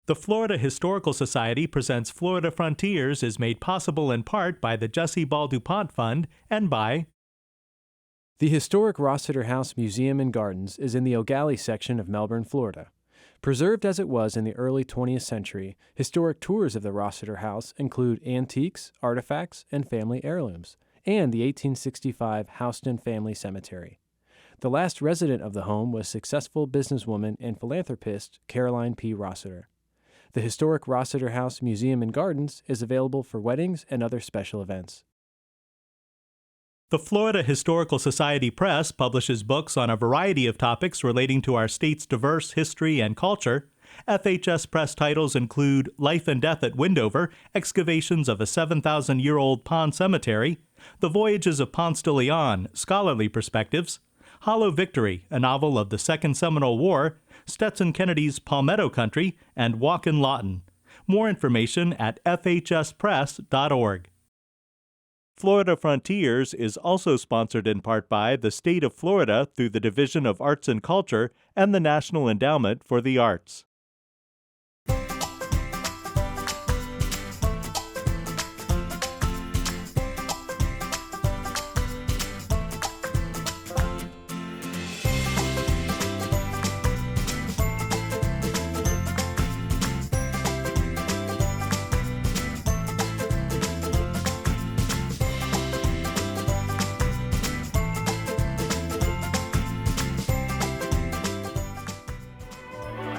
The Florida Historical Society presents Florida Frontiers is made possible in part by the Jessie Ball DuPont Fund and by The historic Rossiter House Museum and Gardens is in the O'Galley section of Melbourne, Florida. Preserved as it was in the early 20th century, historic tours of the Rossiter House include antiques, artifacts, and family heirlooms, and the 1865 Houston Family Cemetery. The last resident of the home was successful businesswoman and philanthropist Caroline P. Rossiter. The historic Rossiter House Museum and Gardens is available for weddings and other special events. The Florida Historical Society Press publishes books on a variety of topics relating to our state's diverse history and culture. FHS Press titles include Life and Death at Windover, Excavations of a 7,000-Year-Old Pond Cemetery, The Voyages of Ponce de Leon, Scholarly Perspectives, Hollow Victory, a novel of the Second Seminole War, Stetson Kennedy's Palmetto Country, and Walk in Lawton. More information at fhspress.org. Florida Frontiers is also sponsored in part by the State of Florida through the Division of Arts and Culture and the National Endowment for the Arts.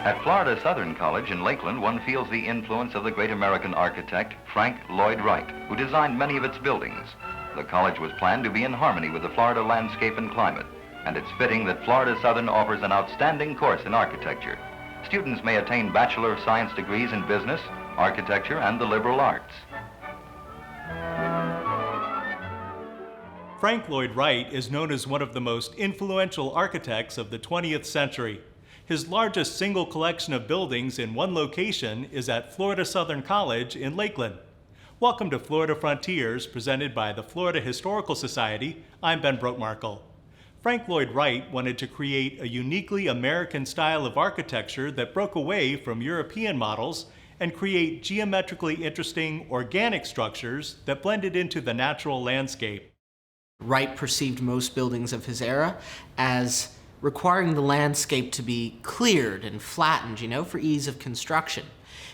At Florida Southern College in Lakeland, one feels the influence of the great American architect, Frank Lloyd Wright, who designed many of its buildings. The college was planned to be in harmony with the Florida landscape and climate, and it's fitting that Florida Southern offers an outstanding course in architecture. Students may attain Bachelor of Science degrees in business, architecture, and the liberal arts. Frank Lloyd Wright is known as one of the most influential architects of the 20th century. His largest single collection of buildings in one location is at Florida Southern College in Lakeland. Welcome to Florida Frontiers, presented by the Florida Historical Society. I'm Ben Brotmarkle. Frank Lloyd Wright wanted to create a uniquely American style of architecture that broke away from European models and create geometrically interesting organic structures that blended into the natural landscape. Wright perceived most buildings of his era as requiring the landscape to be cleared and flattened, for ease of construction.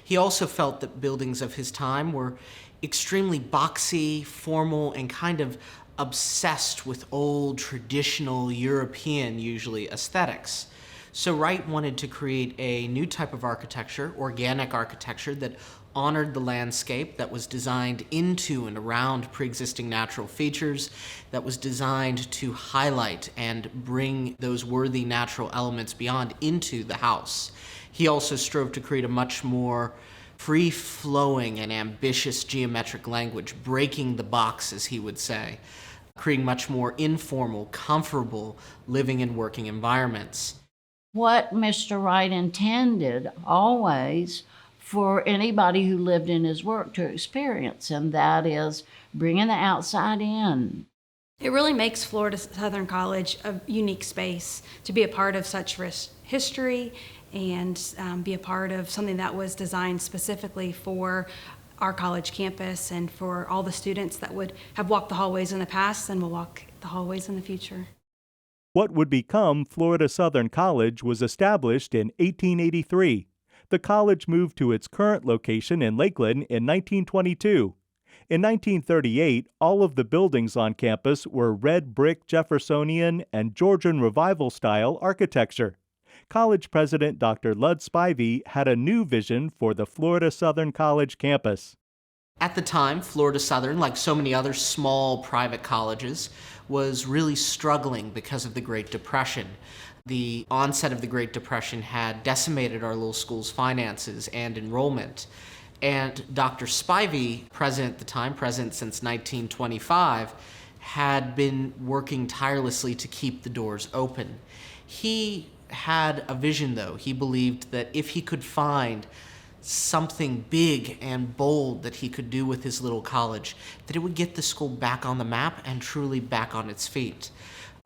He also felt that buildings of his time were extremely boxy, formal, and kind of obsessed with old, traditional, European, usually, aesthetics. So Wright wanted to create a new type of architecture, organic architecture, that honored the landscape, that was designed into and around pre-existing natural features, that was designed to highlight and bring those worthy natural elements beyond into the house. He also strove to create a much more free-flowing and ambitious geometric language, breaking the box, as he would say, creating much more informal, comfortable living and working environments. What Mr. Wright intended always for anybody who lived in his work to experience, and that is bringing the outside in. It really makes Florida Southern College a unique space to be a part of such rich history and be a part of something that was designed specifically for our college campus and for all the students that would have walked the hallways in the past and will walk the hallways in the future. What would become Florida Southern College was established in 1883. The college moved to its current location in Lakeland in 1922. In 1938, all of the buildings on campus were red brick Jeffersonian and Georgian Revival-style architecture. College president Dr. Lloyd Spivey had a new vision for the Florida Southern College campus. At the time, Florida Southern, like so many other small private colleges, was really struggling because of the Great Depression. The onset of the Great Depression had decimated our little school's finances and enrollment. And Dr. Spivey, president at the time, president since 1925, had been working tirelessly to keep the doors open. He had a vision, though. He believed that if he could find something big and bold that he could do with his little college, that it would get the school back on the map and truly back on its feet.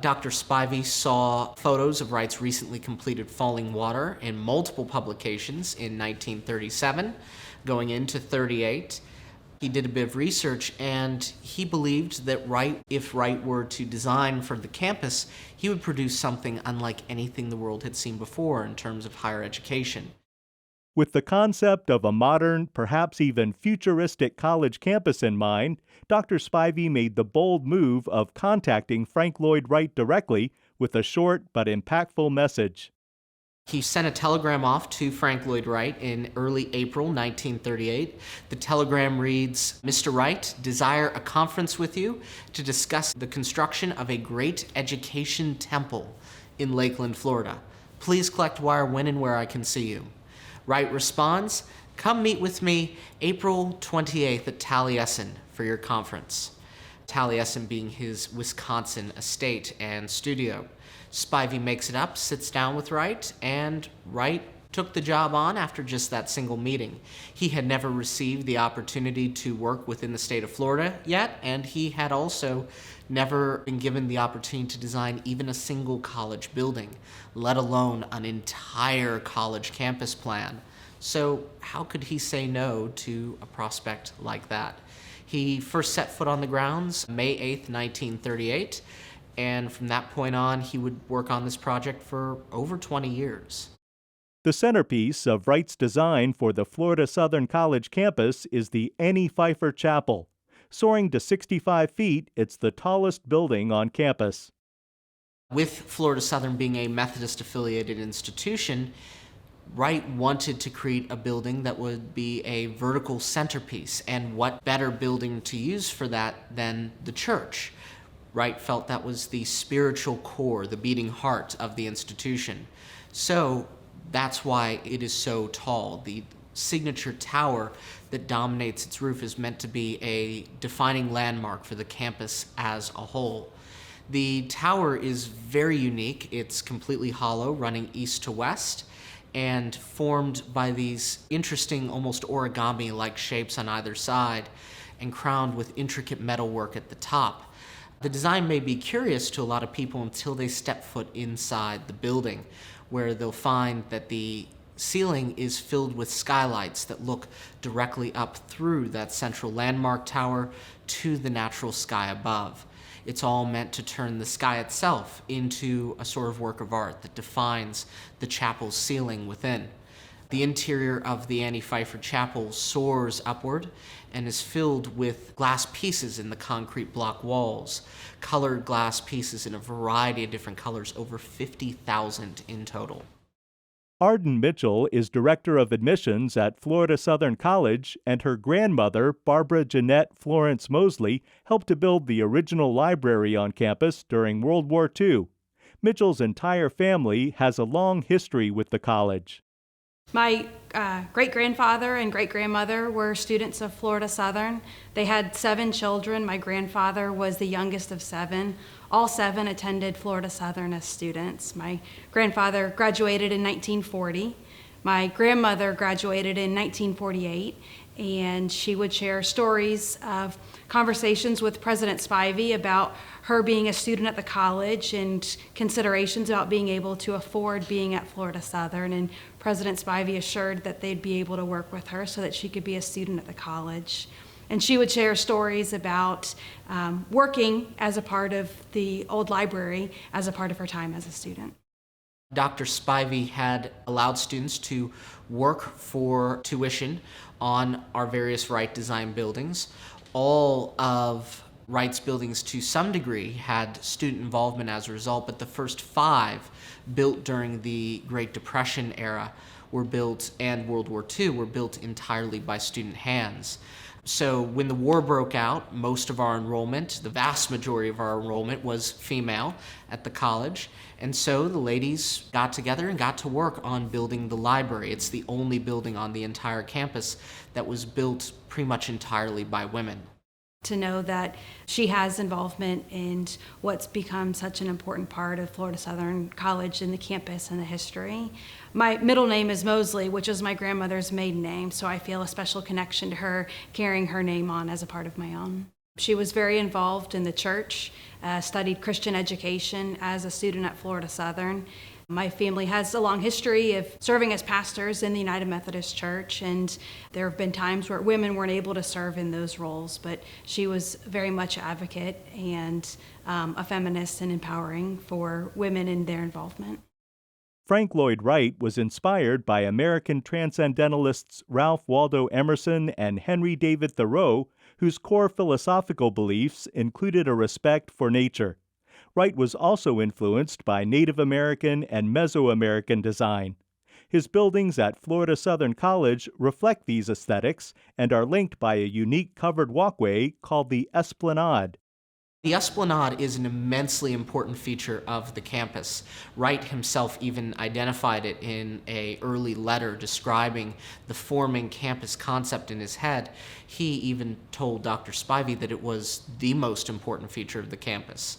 Dr. Spivey saw photos of Wright's recently completed Falling Water in multiple publications in 1937, going into 38. He did a bit of research, and he believed that if Wright were to design for the campus, he would produce something unlike anything the world had seen before in terms of higher education. With the concept of a modern, perhaps even futuristic college campus in mind, Dr. Spivey made the bold move of contacting Frank Lloyd Wright directly with a short but impactful message. He sent a telegram off to Frank Lloyd Wright in early April 1938. The telegram reads, "Mr. Wright, desire a conference with you to discuss the construction of a great education temple in Lakeland, Florida. Please collect wire when and where I can see you." Wright responds, "Come meet with me April 28th at Taliesin for your conference." Taliesin being his Wisconsin estate and studio. Spivey makes it up, sits down with Wright, and Wright took the job on after just that single meeting. He had never received the opportunity to work within the state of Florida yet, and he had also never been given the opportunity to design even a single college building, let alone an entire college campus plan. So how could he say no to a prospect like that? He first set foot on the grounds May 8th, 1938, and from that point on, he would work on this project for over 20 years. The centerpiece of Wright's design for the Florida Southern College campus is the Annie Pfeiffer Chapel. Soaring to 65 feet, it's the tallest building on campus. With Florida Southern being a Methodist-affiliated institution, Wright wanted to create a building that would be a vertical centerpiece, and what better building to use for that than the church? Wright felt that was the spiritual core, the beating heart of the institution. So that's why it is so tall. The signature tower that dominates its roof is meant to be a defining landmark for the campus as a whole. The tower is very unique. It's completely hollow, running east to west, and formed by these interesting, almost origami-like shapes on either side, and crowned with intricate metalwork at the top. The design may be curious to a lot of people until they step foot inside the building, where they'll find that the ceiling is filled with skylights that look directly up through that central landmark tower to the natural sky above. It's all meant to turn the sky itself into a sort of work of art that defines the chapel's ceiling within. The interior of the Annie Pfeiffer Chapel soars upward and is filled with glass pieces in the concrete block walls, colored glass pieces in a variety of different colors, over 50,000 in total. Arden Mitchell is Director of Admissions at Florida Southern College, and her grandmother, Barbara Jeanette Florence Mosley, helped to build the original library on campus during World War II. Mitchell's entire family has a long history with the college. My great-grandfather and great-grandmother were students of Florida Southern. They had 7 children. My grandfather was the youngest of 7. All 7 attended Florida Southern as students. My grandfather graduated in 1940. My grandmother graduated in 1948, and she would share stories of conversations with President Spivey about her being a student at the college and considerations about being able to afford being at Florida Southern. And President Spivey assured that they'd be able to work with her so that she could be a student at the college. And she would share stories about working as a part of the old library as a part of her time as a student. Dr. Spivey had allowed students to work for tuition on our various Wright design buildings. All of Wright's buildings, to some degree, had student involvement as a result, but the first 5 built during the Great Depression era were built, and World War II, were built entirely by student hands. So when the war broke out, most of our enrollment, the vast majority of our enrollment, was female at the college. And so the ladies got together and got to work on building the library. It's the only building on the entire campus that was built pretty much entirely by women. To know that she has involvement in what's become such an important part of Florida Southern College and the campus and the history. My middle name is Mosley, which is my grandmother's maiden name, so I feel a special connection to her, carrying her name on as a part of my own. She was very involved in the church, studied Christian education as a student at Florida Southern. My family has a long history of serving as pastors in the United Methodist Church, and there have been times where women weren't able to serve in those roles, but she was very much an advocate and a feminist and empowering for women in their involvement. Frank Lloyd Wright was inspired by American transcendentalists Ralph Waldo Emerson and Henry David Thoreau, whose core philosophical beliefs included a respect for nature. Wright was also influenced by Native American and Mesoamerican design. His buildings at Florida Southern College reflect these aesthetics and are linked by a unique covered walkway called the Esplanade. The Esplanade is an immensely important feature of the campus. Wright himself even identified it in an early letter describing the forming campus concept in his head. He even told Dr. Spivey that it was the most important feature of the campus.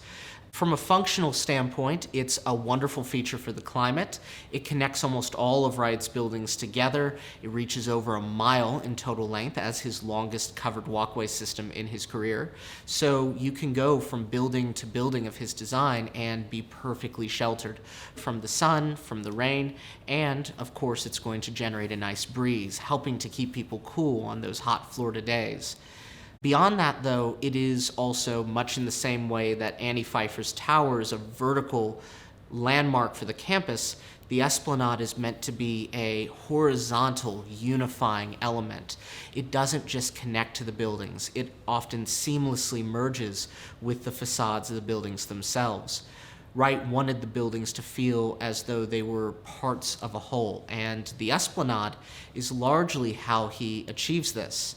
From a functional standpoint, it's a wonderful feature for the climate. It connects almost all of Wright's buildings together. It reaches over a mile in total length as his longest covered walkway system in his career. So you can go from building to building of his design and be perfectly sheltered from the sun, from the rain, and of course it's going to generate a nice breeze, helping to keep people cool on those hot Florida days. Beyond that, though, it is also much in the same way that Annie Pfeiffer's Tower is a vertical landmark for the campus. The Esplanade is meant to be a horizontal, unifying element. It doesn't just connect to the buildings. It often seamlessly merges with the facades of the buildings themselves. Wright wanted the buildings to feel as though they were parts of a whole, and the Esplanade is largely how he achieves this.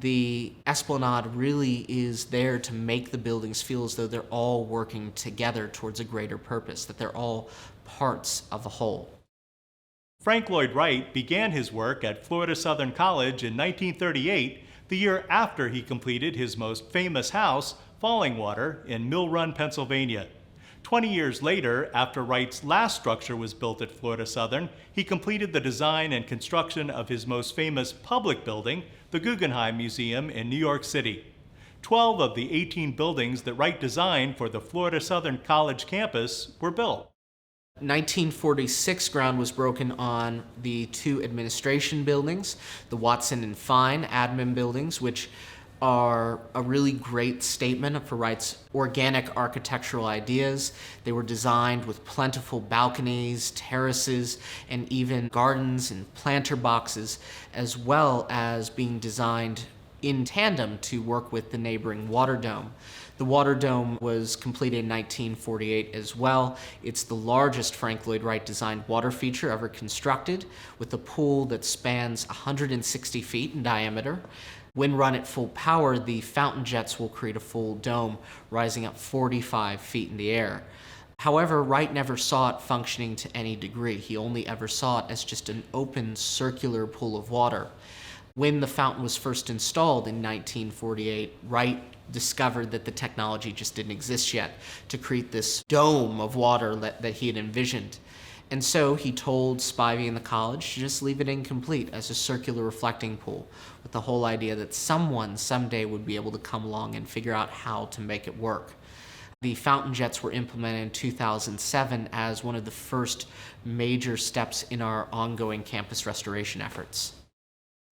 The Esplanade really is there to make the buildings feel as though they're all working together towards a greater purpose, that they're all parts of a whole. Frank Lloyd Wright began his work at Florida Southern College in 1938, the year after he completed his most famous house, Fallingwater, in Mill Run, Pennsylvania. 20 years later, after Wright's last structure was built at Florida Southern, he completed the design and construction of his most famous public building, the Guggenheim Museum in New York City. 12 of the 18 buildings that Wright designed for the Florida Southern College campus were built. 1946 ground was broken on the two administration buildings, the Watson and Fine admin buildings, which are a really great statement for Wright's organic architectural ideas. They were designed with plentiful balconies, terraces, and even gardens and planter boxes, as well as being designed in tandem to work with the neighboring water dome. The water dome was completed in 1948 as well. It's the largest Frank Lloyd Wright designed water feature ever constructed, with a pool that spans 160 feet in diameter. When run at full power, the fountain jets will create a full dome, rising up 45 feet in the air. However, Wright never saw it functioning to any degree. He only ever saw it as just an open, circular pool of water. When the fountain was first installed in 1948, Wright discovered that the technology just didn't exist yet to create this dome of water that he had envisioned. And so he told Spivey and the college to just leave it incomplete as a circular reflecting pool, with the whole idea that someone someday would be able to come along and figure out how to make it work. The fountain jets were implemented in 2007 as one of the first major steps in our ongoing campus restoration efforts.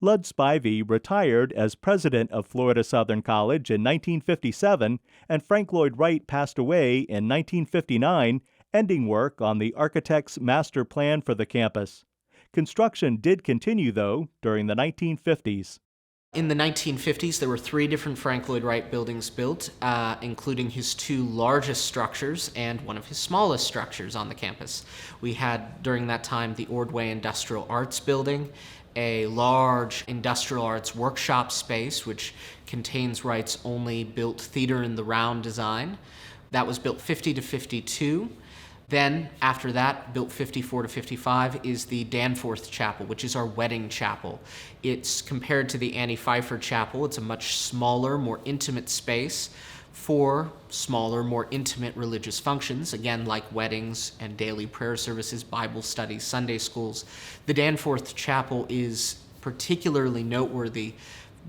Lloyd Spivey retired as president of Florida Southern College in 1957, and Frank Lloyd Wright passed away in 1959, ending work on the architect's master plan for the campus. Construction did continue, though, during the 1950s. In the 1950s, there were 3 different Frank Lloyd Wright buildings built, including his 2 largest structures and one of his smallest structures on the campus. We had, during that time, the Ordway Industrial Arts Building, a large industrial arts workshop space, which contains Wright's only built theater in the round design. That was built 50 to 52. Then, after that, built 54 to 55, is the Danforth Chapel, which is our wedding chapel. It's compared to the Annie Pfeiffer Chapel. It's a much smaller, more intimate space for smaller, more intimate religious functions, again, like weddings and daily prayer services, Bible studies, Sunday schools. The Danforth Chapel is particularly noteworthy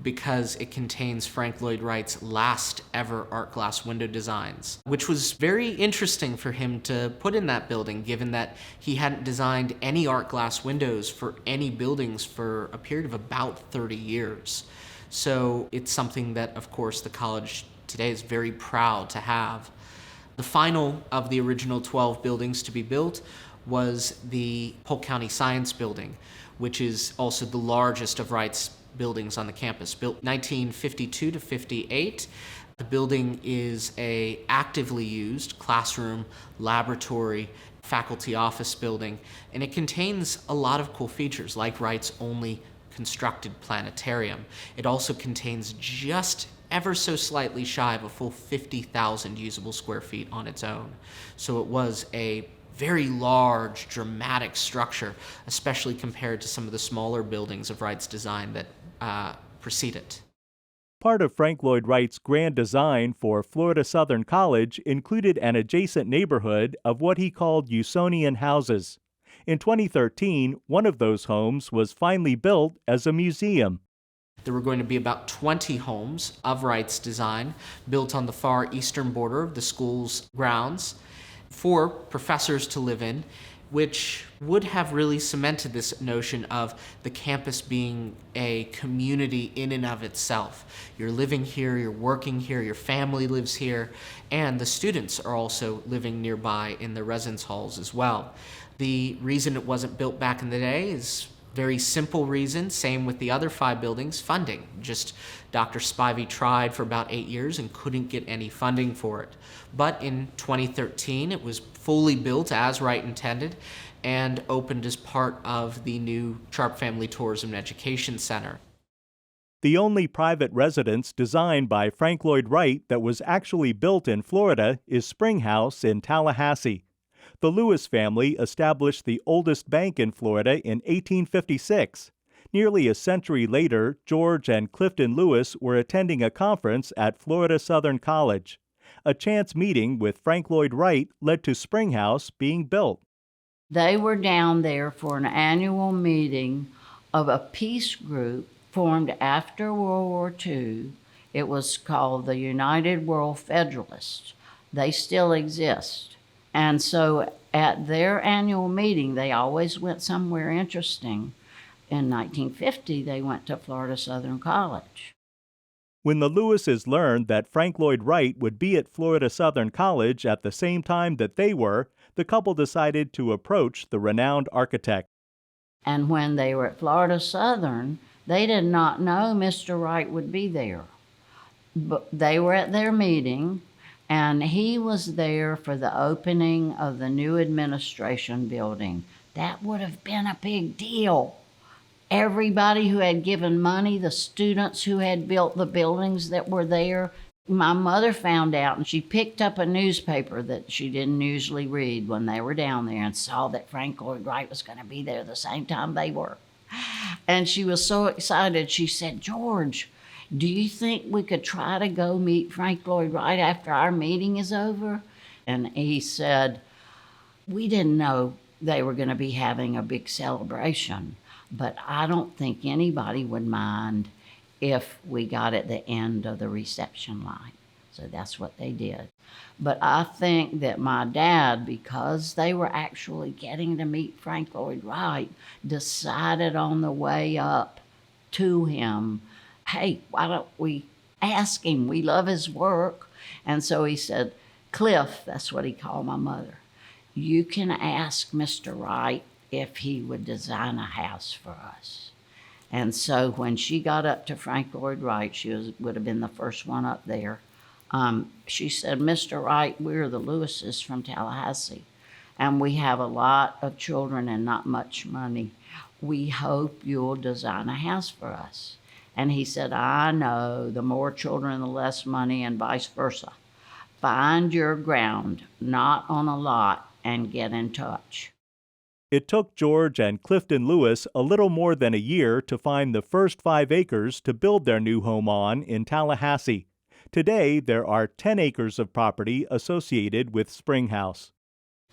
because it contains Frank Lloyd Wright's last ever art glass window designs, which was very interesting for him to put in that building, given that he hadn't designed any art glass windows for any buildings for a period of about 30 years. So it's something that, of course, the college today is very proud to have. The final of the original 12 buildings to be built was the Polk County Science Building, which is also the largest of Wright's buildings on the campus. Built 1952 to 58, the building is a actively used classroom, laboratory, faculty office building, and it contains a lot of cool features, like Wright's only constructed planetarium. It also contains just ever so slightly shy of a full 50,000 usable square feet on its own. So it was a very large, dramatic structure, especially compared to some of the smaller buildings of Wright's design that precede it. Part of Frank Lloyd Wright's grand design for Florida Southern College included an adjacent neighborhood of what he called Usonian houses. In 2013, one of those homes was finally built as a museum. There were going to be about 20 homes of Wright's design built on the far eastern border of the school's grounds for professors to live in, which would have really cemented this notion of the campus being a community in and of itself. You're living here, you're working here, your family lives here, and the students are also living nearby in the residence halls as well. The reason it wasn't built back in the day is very simple reason, same with the other 5 buildings, funding. Just Dr. Spivey tried for about 8 years and couldn't get any funding for it. But in 2013, it was fully built as Wright intended and opened as part of the new Sharp Family Tourism and Education Center. The only private residence designed by Frank Lloyd Wright that was actually built in Florida is Spring House in Tallahassee. The Lewis family established the oldest bank in Florida in 1856. Nearly a century later, George and Clifton Lewis were attending a conference at Florida Southern College. A chance meeting with Frank Lloyd Wright led to Spring House being built. They were down there for an annual meeting of a peace group formed after World War II. It was called the United World Federalists. They still exist. And so at their annual meeting, they always went somewhere interesting. In 1950, they went to Florida Southern College. When the Lewises learned that Frank Lloyd Wright would be at Florida Southern College at the same time that they were, the couple decided to approach the renowned architect. And when they were at Florida Southern, they did not know Mr. Wright would be there. But they were at their meeting, and he was there for the opening of the new administration building. That would have been a big deal. Everybody who had given money, the students who had built the buildings that were there. My mother found out, and she picked up a newspaper that she didn't usually read when they were down there, and saw that Frank Lloyd Wright was going to be there the same time they were. And she was so excited. She said, "George, do you think we could try to go meet Frank Lloyd Wright after our meeting is over?" And he said, "We didn't know they were going to be having a big celebration, but I don't think anybody would mind if we got at the end of the reception line." So that's what they did. But I think that my dad, because they were actually getting to meet Frank Lloyd Wright, decided on the way up to him, "Hey, why don't we ask him? We love his work." And so he said, "Cliff," that's what he called my mother, "you can ask Mr. Wright if he would design a house for us." And so when she got up to Frank Lloyd Wright, would have been the first one up there. She said, "Mr. Wright, we're the Lewises from Tallahassee, and we have a lot of children and not much money. We hope you'll design a house for us." And he said, "I know, the more children, the less money, and vice versa. Find your ground, not on a lot, and get in touch." It took George and Clifton Lewis a little more than a year to find the first 5 acres to build their new home on in Tallahassee. Today, there are 10 acres of property associated with Spring House.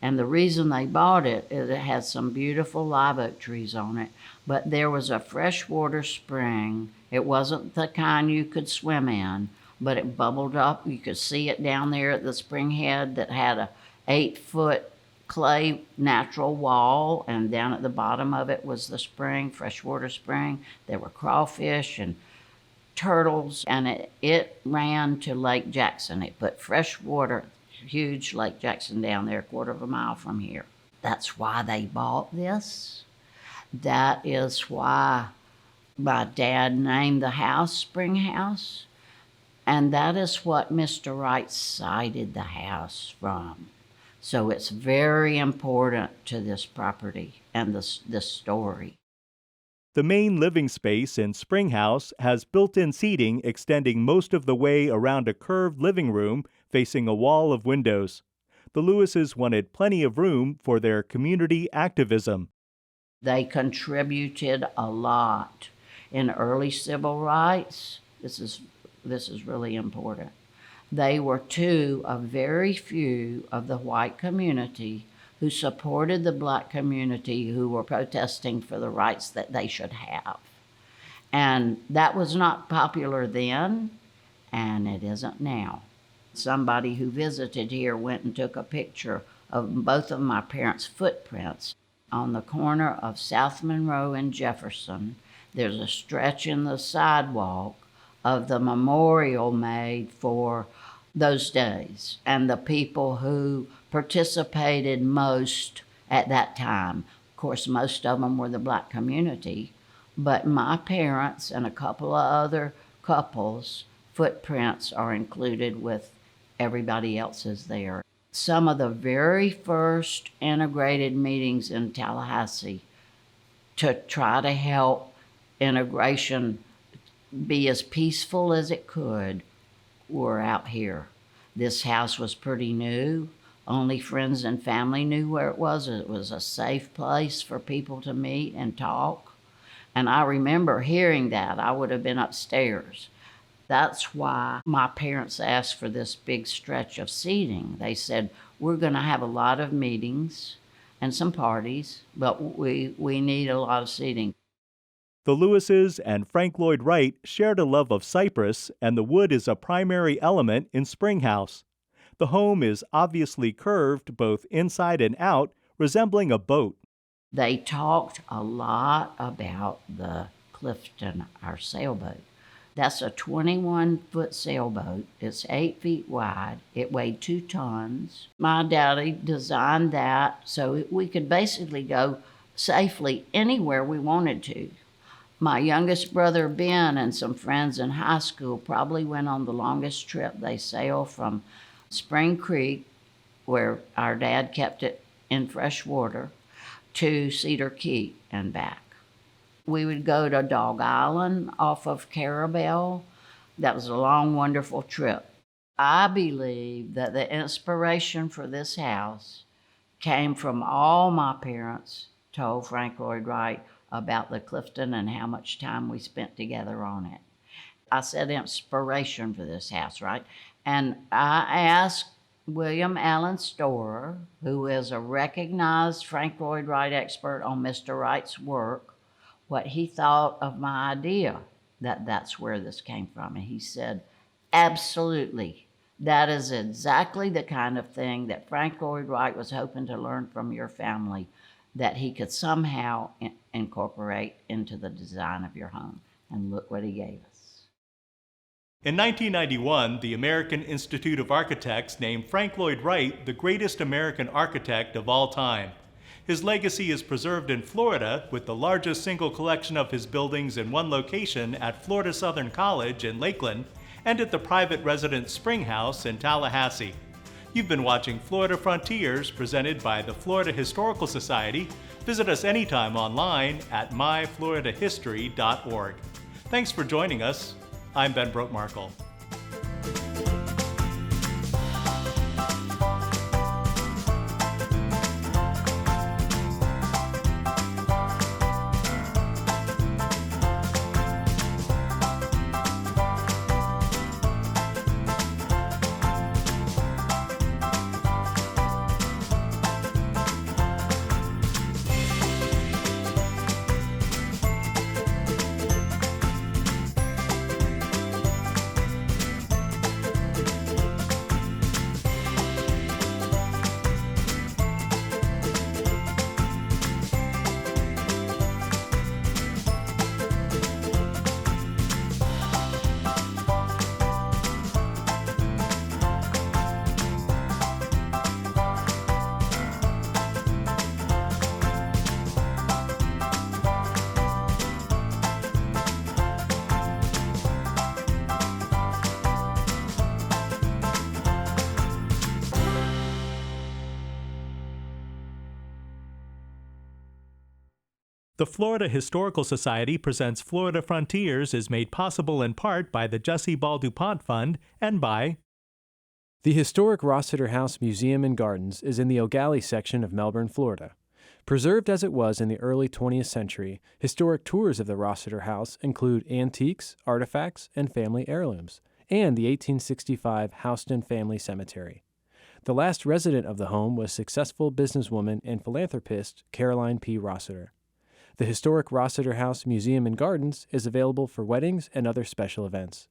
And the reason they bought it is it had some beautiful live oak trees on it, but there was a freshwater spring. It wasn't the kind you could swim in, but it bubbled up. You could see it down there at the spring head that had a 8-foot clay natural wall, and down at the bottom of it was the spring, freshwater spring. There were crawfish and turtles, and it ran to Lake Jackson. It put fresh water, huge Lake Jackson down there, a quarter of a mile from here. That's why they bought this. That is why my dad named the house Spring House, and that is what Mr. Wright cited the house from. So it's very important to this property and this story. The main living space in Spring House has built-in seating extending most of the way around a curved living room facing a wall of windows. The Lewises wanted plenty of room for their community activism. They contributed a lot in early civil rights. This is really important. They were two of very few of the white community who supported the black community who were protesting for the rights that they should have. And that was not popular then, and it isn't now. Somebody who visited here went and took a picture of both of my parents' footprints on the corner of South Monroe and Jefferson. There's a stretch in the sidewalk of the memorial made for those days and the people who participated most at that time. Of course, most of them were the black community, but my parents and a couple of other couples' footprints are included with everybody else's there. Some of the very first integrated meetings in Tallahassee to try to help integration be as peaceful as it could were out here. This house was pretty new. Only friends and family knew where it was. It was a safe place for people to meet and talk. And I remember hearing that. I would have been upstairs. That's why my parents asked for this big stretch of seating. They said, we're going to have a lot of meetings and some parties, but we need a lot of seating. The Lewises and Frank Lloyd Wright shared a love of cypress, and the wood is a primary element in Spring House. The home is obviously curved both inside and out, resembling a boat. They talked a lot about the Clifton, our sailboat. That's a 21-foot sailboat. It's 8 feet wide. It weighed 2 tons. My daddy designed that so we could basically go safely anywhere we wanted to. My youngest brother, Ben, and some friends in high school probably went on the longest trip. They sailed from Spring Creek, where our dad kept it in fresh water, to Cedar Key and back. We would go to Dog Island off of Carabel. That was a long, wonderful trip. I believe that the inspiration for this house came from all my parents told Frank Lloyd Wright about the Clifton and how much time we spent together on it. I said inspiration for this house, right? And I asked William Allen Storer, who is a recognized Frank Lloyd Wright expert on Mr. Wright's work, what he thought of my idea that that's where this came from. And he said, absolutely. That is exactly the kind of thing that Frank Lloyd Wright was hoping to learn from your family, that he could somehow incorporate into the design of your home. And look what he gave us. In 1991, the American Institute of Architects named Frank Lloyd Wright the greatest American architect of all time. His legacy is preserved in Florida, with the largest single collection of his buildings in one location at Florida Southern College in Lakeland and at the private residence Spring House in Tallahassee. You've been watching Florida Frontiers, presented by the Florida Historical Society. Visit us anytime online at myfloridahistory.org. Thanks for joining us. I'm Ben Broke-Markle. The Florida Historical Society presents Florida Frontiers is made possible in part by the Jesse Ball DuPont Fund and by The historic Rossiter House Museum and Gardens is in the O'Galley section of Melbourne, Florida. Preserved as it was in the early 20th century, historic tours of the Rossiter House include antiques, artifacts, and family heirlooms, and the 1865 Houston Family Cemetery. The last resident of the home was successful businesswoman and philanthropist Caroline P. Rossiter. The historic Rossiter House Museum and Gardens is available for weddings and other special events.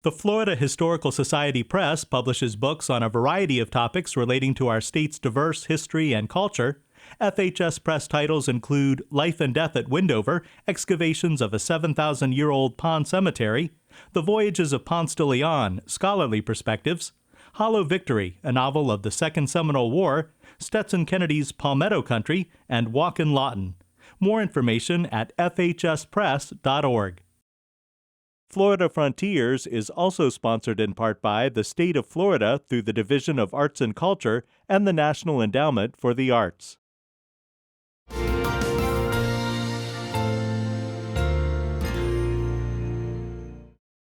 The Florida Historical Society Press publishes books on a variety of topics relating to our state's diverse history and culture. FHS Press titles include Life and Death at Windover, Excavations of a 7,000-Year-Old Pond Cemetery, The Voyages of Ponce de Leon, Scholarly Perspectives, Hollow Victory, a novel of the Second Seminole War, Stetson Kennedy's Palmetto Country, and Walk in Lawton. More information at fhspress.org. Florida Frontiers is also sponsored in part by the State of Florida through the Division of Arts and Culture and the National Endowment for the Arts.